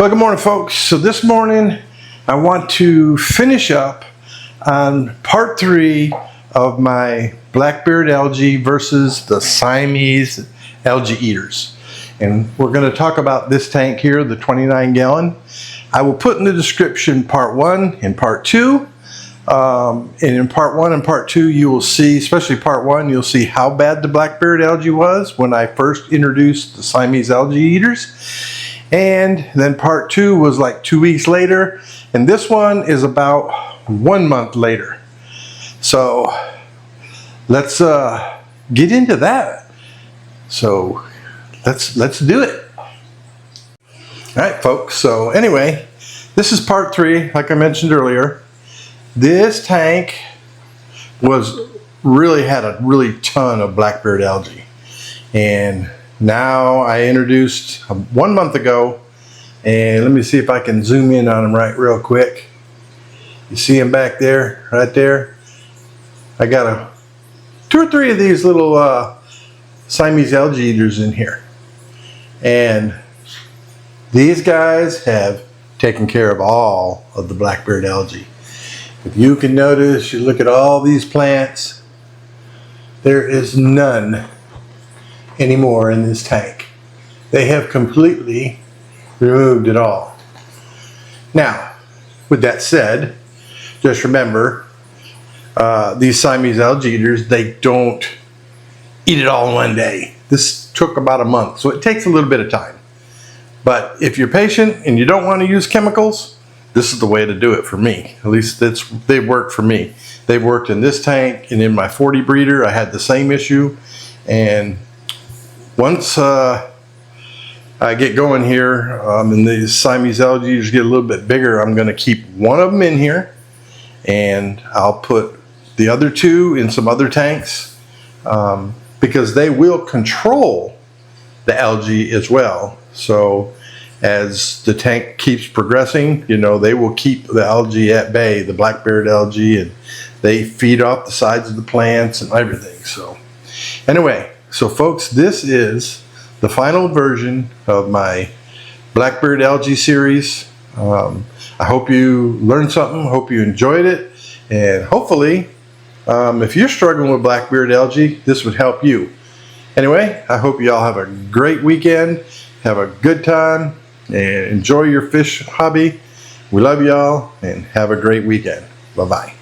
Well, good morning, folks. So this morning I want to finish up on part 3 of my Blackbeard algae versus the Siamese algae eaters. And we're going to talk about this tank here, the 29 gallon. I will put in the description part 1 and part 2. And in part 1 and part 2 you will see, especially part 1, you'll see how bad the Blackbeard algae was when I first introduced the Siamese algae eaters. And then part 2 was like 2 weeks later, and this one is about 1 month later. So let's get into that. So let's do it. All right, folks. So anyway, this is part 3, like I mentioned earlier. This tank had a really ton of Blackbeard algae, and now I introduced 1 month ago, and let me see if I can zoom in on them real quick. You see them back there, right there? I got 2 or 3 of these little Siamese algae eaters in here, and these guys have taken care of all of the Blackbeard algae. If you can notice, you look at all these plants, there is none anymore in this tank. They have completely removed it all. Now, with that said, just remember, these Siamese algae eaters, they don't eat it all in one day. This took about a month, so it takes a little bit of time. But if you're patient and you don't want to use chemicals, this is the way to do it for me. At least they worked for me. They worked in this tank, and in my 40 breeder I had the same issue. And once I get going here and these Siamese algae eaters get a little bit bigger, I'm going to keep one of them in here, and I'll put the other 2 in some other tanks because they will control the algae as well. So as the tank keeps progressing, you know, they will keep the algae at bay, the Blackbeard algae, and they feed off the sides of the plants and everything. So anyway, so folks, this is the final version of my Blackbeard algae series. I hope you learned something, hope you enjoyed it, and hopefully if you're struggling with Blackbeard algae, this would help you. Anyway, I hope you all have a great weekend, have a good time, and enjoy your fish hobby. We love y'all, and have a great weekend. Bye-bye.